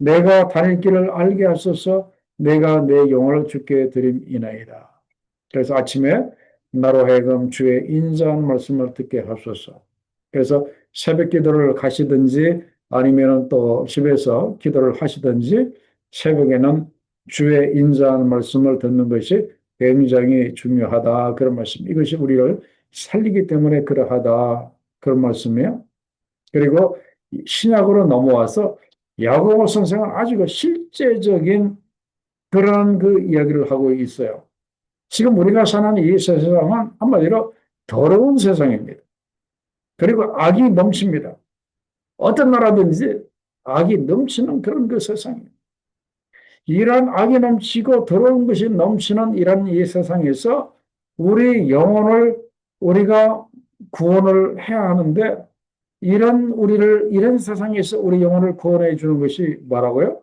내가 다닐 길을 알게 하소서. 내가 내 영혼을 주께 드림이나이다. 그래서 아침에 나로 하여금 주의 인자한 말씀을 듣게 하소서. 그래서 새벽 기도를 가시든지 아니면 또 집에서 기도를 하시든지 새벽에는 주의 인자한 말씀을 듣는 것이 굉장히 중요하다. 그런 말씀. 이것이 우리를 살리기 때문에 그러하다. 그런 말씀이에요. 그리고 신약으로 넘어와서 야고보 선생은 아주 실제적인 그런 이야기를 하고 있어요. 지금 우리가 사는 이 세상은 한마디로 더러운 세상입니다. 그리고 악이 넘칩니다. 어떤 나라든지 악이 넘치는 그런 세상입니다. 이런 악이 넘치고 더러운 것이 넘치는 이런 이 세상에서 우리 영혼을 우리가 구원을 해야 하는데 이런 세상에서 우리 영혼을 구원해 주는 것이 뭐라고요?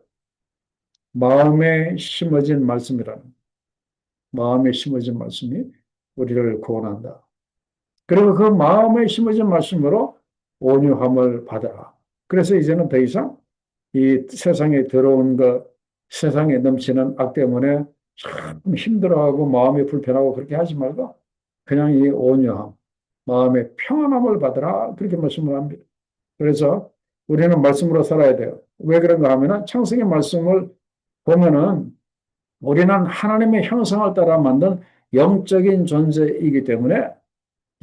마음에 심어진 말씀이라는 마음에 심어진 말씀이 우리를 구원한다. 그리고 그 마음에 심어진 말씀으로 온유함을 받아라. 그래서 이제는 더 이상 이 세상에 들어온 세상에 넘치는 악 때문에 참 힘들어하고 마음이 불편하고 그렇게 하지 말고 그냥 이 온유함, 마음의 평안함을 받으라. 그렇게 말씀을 합니다. 그래서 우리는 말씀으로 살아야 돼요. 왜 그런가 하면은 창세기 말씀을 보면은 우리는 하나님의 형상을 따라 만든 영적인 존재이기 때문에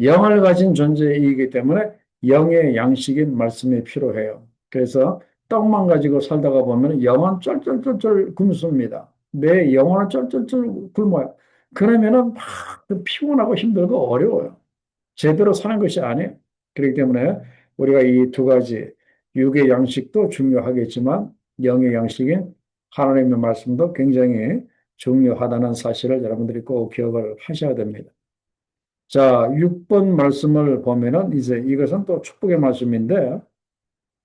영을 가진 존재이기 때문에 영의 양식인 말씀이 필요해요. 그래서 떡만 가지고 살다가 보면 영은 쩔쩔쩔쩔 굶습니다. 내 영혼은 쩔쩔쩔 굶어요. 그러면은 막 피곤하고 힘들고 어려워요. 제대로 사는 것이 아니에요. 그렇기 때문에 우리가 이 두 가지 육의 양식도 중요하겠지만 영의 양식인 하나님의 말씀도 굉장히 중요하다는 사실을 여러분들이 꼭 기억을 하셔야 됩니다. 자, 6번 말씀을 보면은 이제 이것은 또 축복의 말씀인데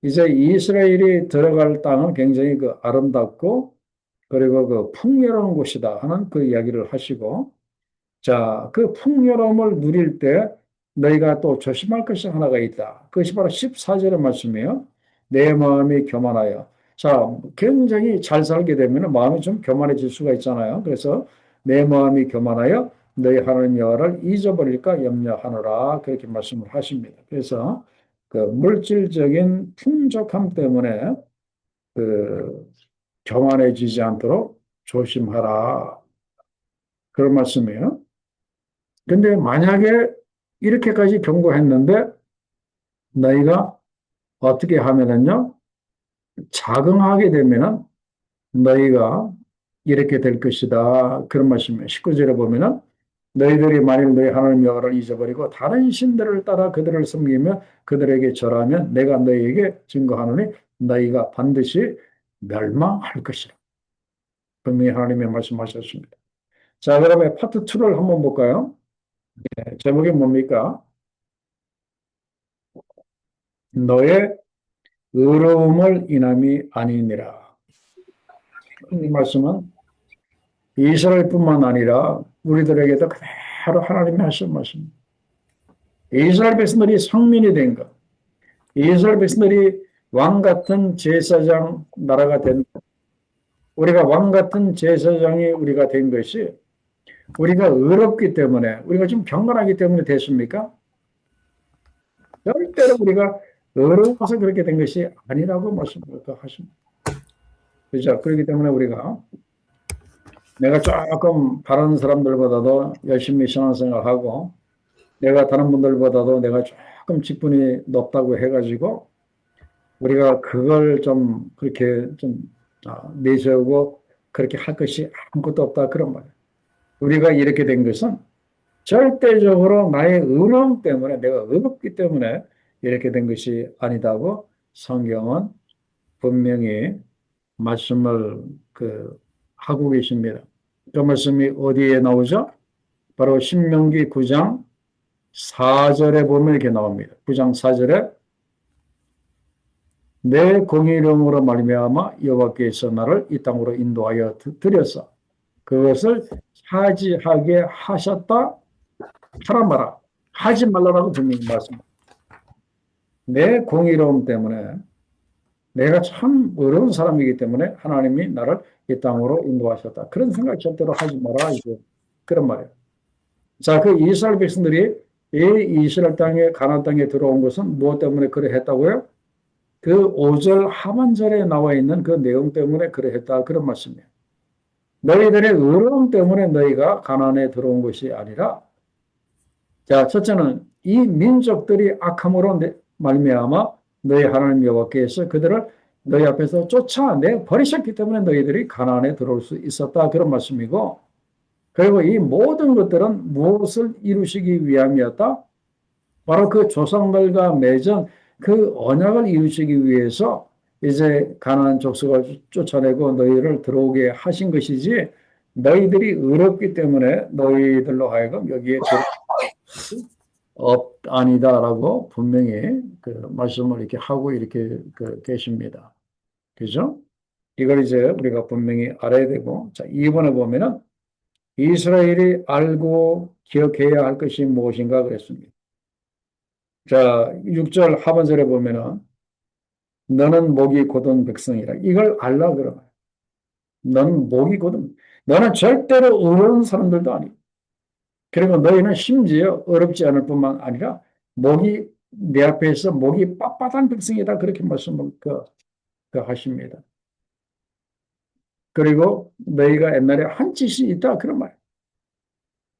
이제 이스라엘이 들어갈 땅은 굉장히 아름답고 그리고 풍요로운 곳이다 하는 이야기를 하시고 자, 풍요로움을 누릴 때 너희가 또 조심할 것이 하나가 있다. 그것이 바로 14절의 말씀이에요. 내 마음이 교만하여. 자, 굉장히 잘 살게 되면 마음이 좀 교만해질 수가 있잖아요. 그래서 내 마음이 교만하여 너희 하나님 여호와를 잊어버릴까 염려하노라. 그렇게 말씀을 하십니다. 그래서 물질적인 풍족함 때문에 교만해지지 않도록 조심하라. 그런 말씀이에요. 근데 만약에 이렇게까지 경고했는데 너희가 어떻게 하면은요, 자긍하게 되면은 너희가 이렇게 될 것이다. 그런 말씀이에요. 19절에 보면은 너희들이 만일 너희 하나님 여호와를 잊어버리고 다른 신들을 따라 그들을 섬기며 그들에게 절하면 내가 너희에게 증거하노니 너희가 반드시 멸망할 것이라. 분명히 하나님의 말씀하셨습니다. 자, 그러면 파트 2를 한번 볼까요? 네, 제목이 뭡니까? 너의 의로움을 인함이 아니니라. 이 말씀은 이스라엘뿐만 아니라 우리들에게도 그대로 하나님이 하신 말씀입니다. 이스라엘 백성들이 성민이 된 것, 이스라엘 백성들이 왕 같은 제사장 나라가 된, 우리가 왕 같은 제사장이 우리가 된 것이 우리가 의롭기 때문에, 우리가 좀 경건하기 때문에 됐습니까? 절대로 우리가 의로워서 그렇게 된 것이 아니라고 말씀하십니다. 그죠? 그렇기 때문에 우리가 내가 조금 다른 사람들보다도 열심히 신앙생활하고 내가 다른 분들보다도 내가 조금 직분이 높다고 해가지고 우리가 그걸 좀 그렇게 좀 내세우고 그렇게 할 것이 아무것도 없다 그런 말이에요. 우리가 이렇게 된 것은 절대적으로 나의 의로움 때문에 내가 의롭기 때문에 이렇게 된 것이 아니다고 성경은 분명히 말씀을 하고 계십니다. 그 말씀이 어디에 나오죠? 바로 신명기 9장 4절에 보면 이렇게 나옵니다. 9장 4절에 내 공의로움으로 말미암아 여호와께서 나를 이 땅으로 인도하여 드려서 그것을 차지하게 하셨다 하라 마라. 하지 말라라고 분명히 말씀합니다. 내 공의로움 때문에 내가 참 어려운 사람이기 때문에 하나님이 나를 이 땅으로 인도하셨다. 그런 생각 절대로 하지 마라. 이제 그런 말이에요. 자, 그 이스라엘 백성들이 이 이스라엘 땅에 가나안 땅에 들어온 것은 무엇 때문에 그래 했다고요? 그 5절 하반절에 나와 있는 그 내용 때문에 그래 했다. 그런 말씀이에요. 너희들의 의로움 때문에 너희가 가나안에 들어온 것이 아니라 자, 첫째는 이 민족들이 악함으로 말미암아 너희 하나님 여호와께서 그들을 너희 앞에서 쫓아내 버리셨기 때문에 너희들이 가나안에 들어올 수 있었다. 그런 말씀이고 그리고 이 모든 것들은 무엇을 이루시기 위함이었다? 바로 그 조상들과 맺은 그 언약을 이루시기 위해서 이제 가나안 족속을 쫓아내고 너희를 들어오게 하신 것이지 너희들이 의롭기 때문에 너희들로 하여금 여기에 아니다라고 분명히 그 말씀을 이렇게 하고 이렇게 계십니다. 그죠? 이걸 이제 우리가 분명히 알아야 되고, 자, 이번에 보면은 이스라엘이 알고 기억해야 할 것이 무엇인가 그랬습니다. 자, 6절 하반절에 보면은 너는 목이 곧은 백성이라. 이걸 알라 그러면. 너는 목이 곧은, 너는 절대로 어려운 사람들도 아니고, 그리고 너희는 심지어 어렵지 않을 뿐만 아니라 목이 내 앞에서 목이 빳빳한 백성이다 그렇게 말씀을 하십니다. 그리고 너희가 옛날에 한 짓이 있다 그런 말.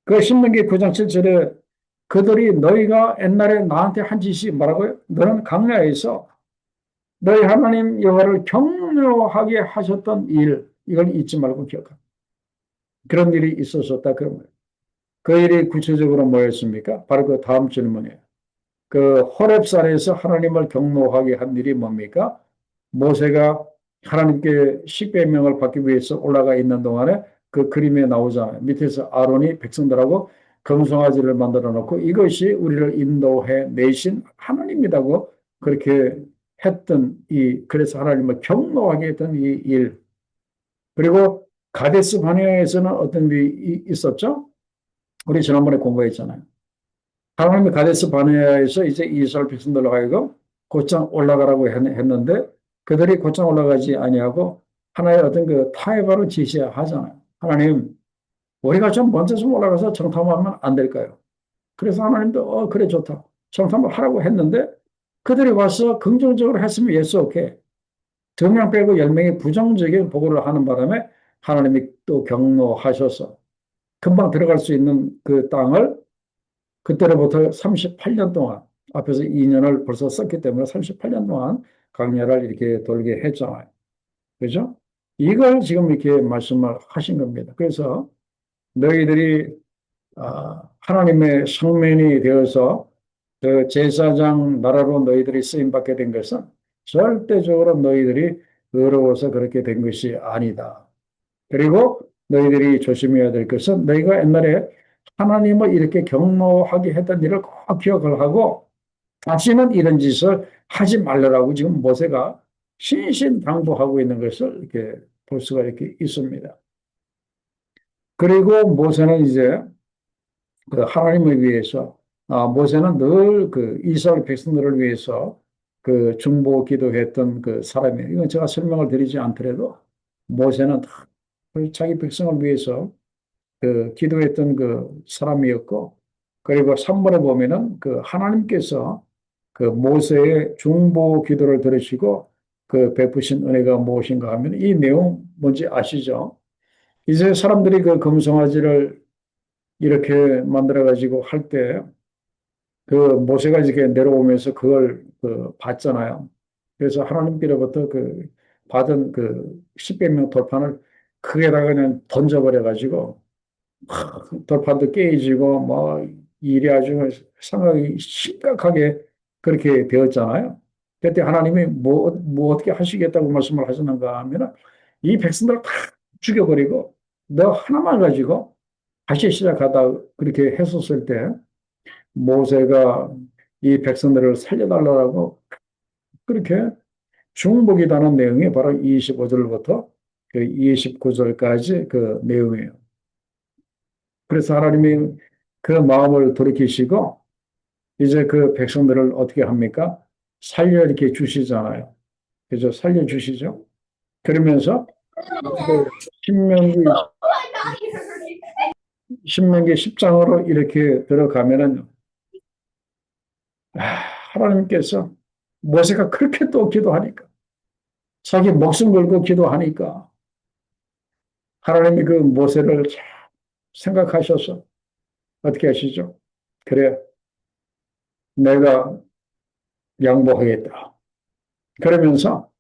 그 신명기 9장 7절에 그들이 너희가 옛날에 나한테 한 짓이 뭐라고요? 너는 광야에서 너희 하나님 여호와를 경외하게 하셨던 일 이걸 잊지 말고 기억하라. 그런 일이 있었었다 그런 거예요. 그 일이 구체적으로 뭐였습니까? 바로 그 다음 질문이에요. 그 호렙산에서 하나님을 경노하게 한 일이 뭡니까? 모세가 하나님께 십계명을 받기 위해서 올라가 있는 동안에 그 그림에 나오잖아요. 밑에서 아론이 백성들하고 금송아지를 만들어 놓고 이것이 우리를 인도해 내신 하나님이라고 그렇게 했던 그래서 하나님을 경노하게 했던 이 일. 그리고 가데스 바네아에서는 어떤 일이 있었죠? 우리 지난번에 공부했잖아요. 하나님이 가데스 바네아에서 이제 이스라엘 백성들로 하여금 곧장 올라가라고 했는데 그들이 곧장 올라가지 아니하고 하나의 어떤 그 타협을 제시하잖아요. 하나님, 우리가 좀 먼저 좀 올라가서 정탐하면 안 될까요? 그래서 하나님도 그래 좋다. 정탐을 하라고 했는데 그들이 와서 긍정적으로 했으면 예수 오케이. 2명 빼고 10명이 부정적인 보고를 하는 바람에 하나님이 또 경로하셔서 금방 들어갈 수 있는 그 땅을 그때로부터 38년 동안 앞에서 2년을 벌써 썼기 때문에 38년 동안 광야를 이렇게 돌게 했잖아요. 그죠? 이걸 지금 이렇게 말씀을 하신 겁니다. 그래서 너희들이 하나님의 성민이 되어서 그 제사장 나라로 너희들이 쓰임받게 된 것은 절대적으로 너희들이 의로워서 그렇게 된 것이 아니다. 그리고 너희들이 조심해야 될 것은 너희가 옛날에 하나님을 이렇게 경노하게 했던 일을 꼭 기억을 하고 다시는 이런 짓을 하지 말라고 지금 모세가 신신당부하고 있는 것을 이렇게 볼 수가 이렇게 있습니다. 그리고 모세는 이제 그 하나님을 위해서 모세는 늘 그 이스라엘 백성들을 위해서 그 중보 기도했던 그 사람이에요. 이건 제가 설명을 드리지 않더라도 모세는 자기 백성을 위해서 그 기도했던 그 사람이었고, 그리고 3번에 보면은 그 하나님께서 그 모세의 중보 기도를 들으시고 그 베푸신 은혜가 무엇인가 하면 이 내용 뭔지 아시죠? 이제 사람들이 그 금송아지를 이렇게 만들어 가지고 할 때 그 모세가 이렇게 내려오면서 그걸 그 봤잖아요. 그래서 하나님께로부터 그 받은 그 십계명 돌판을 크게다가 그냥 던져버려 가지고 돌판도 깨지고 뭐 일이 아주 상황이 심각하게 그렇게 되었잖아요. 그때 하나님이 뭐 어떻게 하시겠다고 말씀을 하셨는가 하면은 이 백성들을 다 죽여버리고 너 하나만 가지고 다시 시작하다 그렇게 했었을 때 모세가 이 백성들을 살려달라고 그렇게 중복이라는 내용이 바로 25절부터 그 29절까지 그 내용이에요. 그래서 하나님이 그 마음을 돌이키시고 이제 그 백성들을 어떻게 합니까? 살려 이렇게 주시잖아요. 그죠? 살려 주시죠. 그러면서 그 신명기 신명기 10장으로 이렇게 들어가면은 하나님께서 모세가 그렇게 또 기도하니까 자기 목숨 걸고 기도하니까 하나님이 그 모세를 생각하셔서 어떻게 하시죠? 그래, 내가 양보하겠다. 그러면서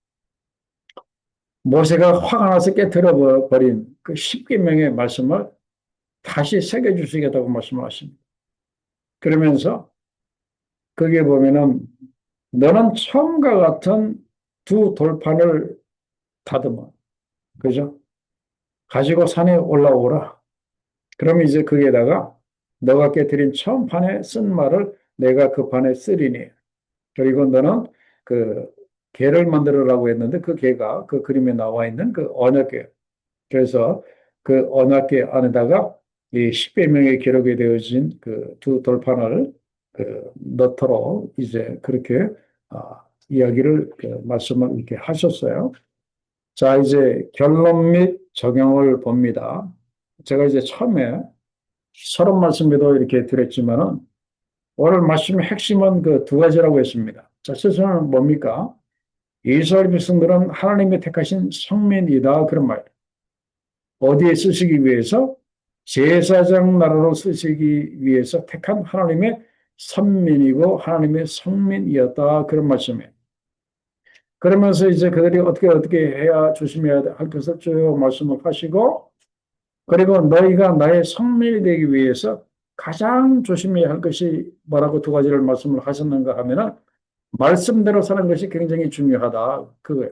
모세가 화가 나서 깨뜨려 버린 그 십계명의 말씀을 다시 새겨주시겠다고 말씀을 하십니다. 그러면서 거기에 보면은 너는 처음과 같은 두 돌판을 다듬어. 그죠? 가지고 산에 올라오라. 그러면 이제 거기에다가 너가 깨뜨린 처음 판에 쓴 말을 내가 그 판에 쓰리니. 그리고 너는 그 개를 만들어라고 했는데 그 개가 그 그림에 나와 있는 그 언약궤. 그래서 그 언약궤 안에다가 이 십계명에 기록이 되어진 그 두 돌판을 그 넣도록 이제 그렇게 이야기를 그 말씀을 이렇게 하셨어요. 자, 이제 결론 및 적용을 봅니다. 제가 이제 처음에 서론 말씀에도 이렇게 드렸지만은 오늘 말씀의 핵심은 그 두 가지라고 했습니다. 자, 첫째는 뭡니까? 이스라엘 백성들은 하나님이 택하신 성민이다. 그런 말. 어디에 쓰시기 위해서? 제사장 나라로 쓰시기 위해서 택한 하나님의 선민이고 하나님의 성민이었다. 그런 말씀이에요. 그러면서 이제 그들이 어떻게 해야 조심해야 할 것을 쭉 말씀을 하시고, 그리고 너희가 나의 성민이 되기 위해서 가장 조심해야 할 것이 뭐라고 두 가지를 말씀을 하셨는가 하면은 말씀대로 사는 것이 굉장히 중요하다. 그거예요.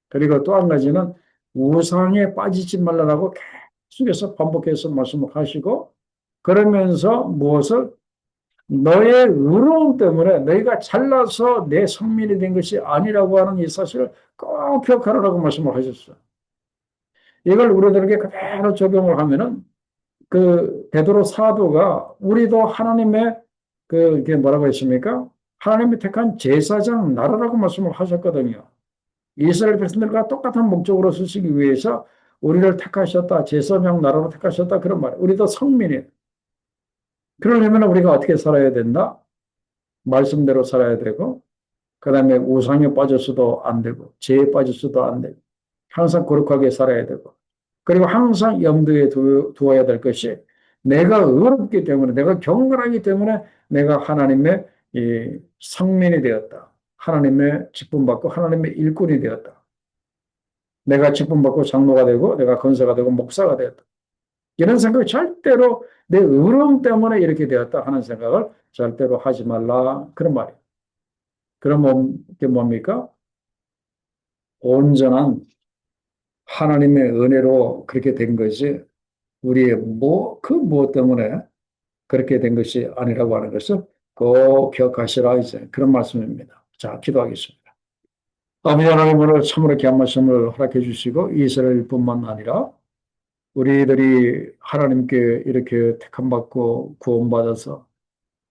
그리고 또 한 가지는 우상에 빠지지 말라라고 계속해서 반복해서 말씀을 하시고, 그러면서 무엇을 너의 의로움 때문에 너희가 잘나서 내 성민이 된 것이 아니라고 하는 이 사실을 꼭 기억하라고 말씀을 하셨어요. 이걸 우리들에게 그대로 적용을 하면은 그 베드로 사도가 우리도 하나님의 그 이게 뭐라고 했습니까? 하나님이 택한 제사장 나라라고 말씀을 하셨거든요. 이스라엘 백성들과 똑같은 목적으로 쓰시기 위해서 우리를 택하셨다. 제사장 나라로 택하셨다. 그런 말. 우리도 성민이에요. 그러려면 우리가 어떻게 살아야 된다? 말씀대로 살아야 되고, 그 다음에 우상에 빠져서도 안 되고, 죄에 빠져서도 안 되고, 항상 거룩하게 살아야 되고, 그리고 항상 염두에 두어야 될 것이 내가 의롭기 때문에, 내가 경건하기 때문에 내가 하나님의 이 성민이 되었다. 하나님의 직분받고 하나님의 일꾼이 되었다. 내가 직분받고 장로가 되고 내가 권사가 되고 목사가 되었다. 이런 생각을 절대로 내 의로움 때문에 이렇게 되었다 하는 생각을 절대로 하지 말라. 그런 말이에요. 그럼 게 뭡니까? 온전한 하나님의 은혜로 그렇게 된 것이 우리의 그 무엇 때문에 그렇게 된 것이 아니라고 하는 것을 꼭 기억하시라 이제 그런 말씀입니다. 자, 기도하겠습니다. 아버지 하나님 오늘 참으로 귀한 말씀을 허락해 주시고 이스라엘뿐만 아니라 우리들이 하나님께 이렇게 택함받고 구원받아서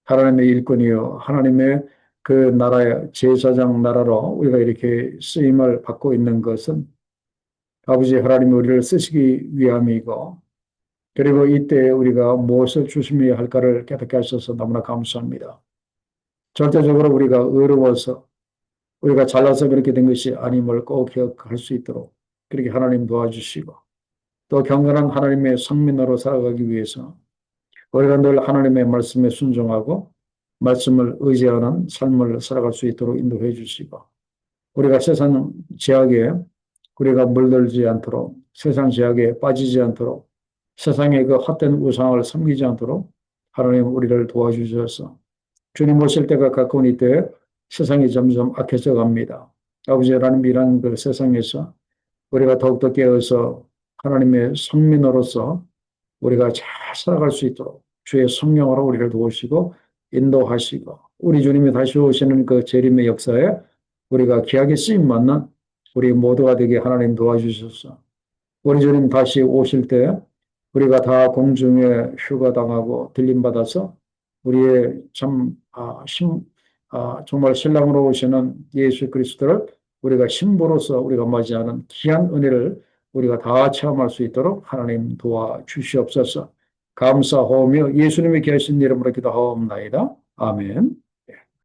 하나님의 일꾼이요 하나님의 그 나라의 제사장 나라로 우리가 이렇게 쓰임을 받고 있는 것은 아버지 하나님이 우리를 쓰시기 위함이고, 그리고 이때 우리가 무엇을 조심해야 할까를 깨닫게 하셔서 너무나 감사합니다. 절대적으로 우리가 의로워서 우리가 잘나서 그렇게 된 것이 아님을 꼭 기억할 수 있도록 그렇게 하나님 도와주시고, 또 경건한 하나님의 성민으로 살아가기 위해서 우리가 늘 하나님의 말씀에 순종하고 말씀을 의지하는 삶을 살아갈 수 있도록 인도해 주시고, 우리가 세상 제약에 우리가 물들지 않도록, 세상 제약에 빠지지 않도록, 세상의 그 헛된 우상을 섬기지 않도록 하나님 우리를 도와주셔서 주님 오실 때가 가까운 이때 세상이 점점 악해져 갑니다. 아버지 하나님, 이런 그 세상에서 우리가 더욱더 깨어서 하나님의 성민으로서 우리가 잘 살아갈 수 있도록 주의 성령으로 우리를 도우시고 인도하시고, 우리 주님이 다시 오시는 그 재림의 역사에 우리가 귀하게 쓰임 받는 우리 모두가 되게 하나님 도와주셔서, 우리 주님 다시 오실 때 우리가 다 공중에 휴가당하고 들림받아서 우리의 정말 신랑으로 오시는 예수 그리스도를 우리가 신부로서 우리가 맞이하는 귀한 은혜를 우리가 다 체험할 수 있도록 하나님 도와주시옵소서. 감사하며 예수님의 귀하신 이름으로 기도하옵나이다. 아멘.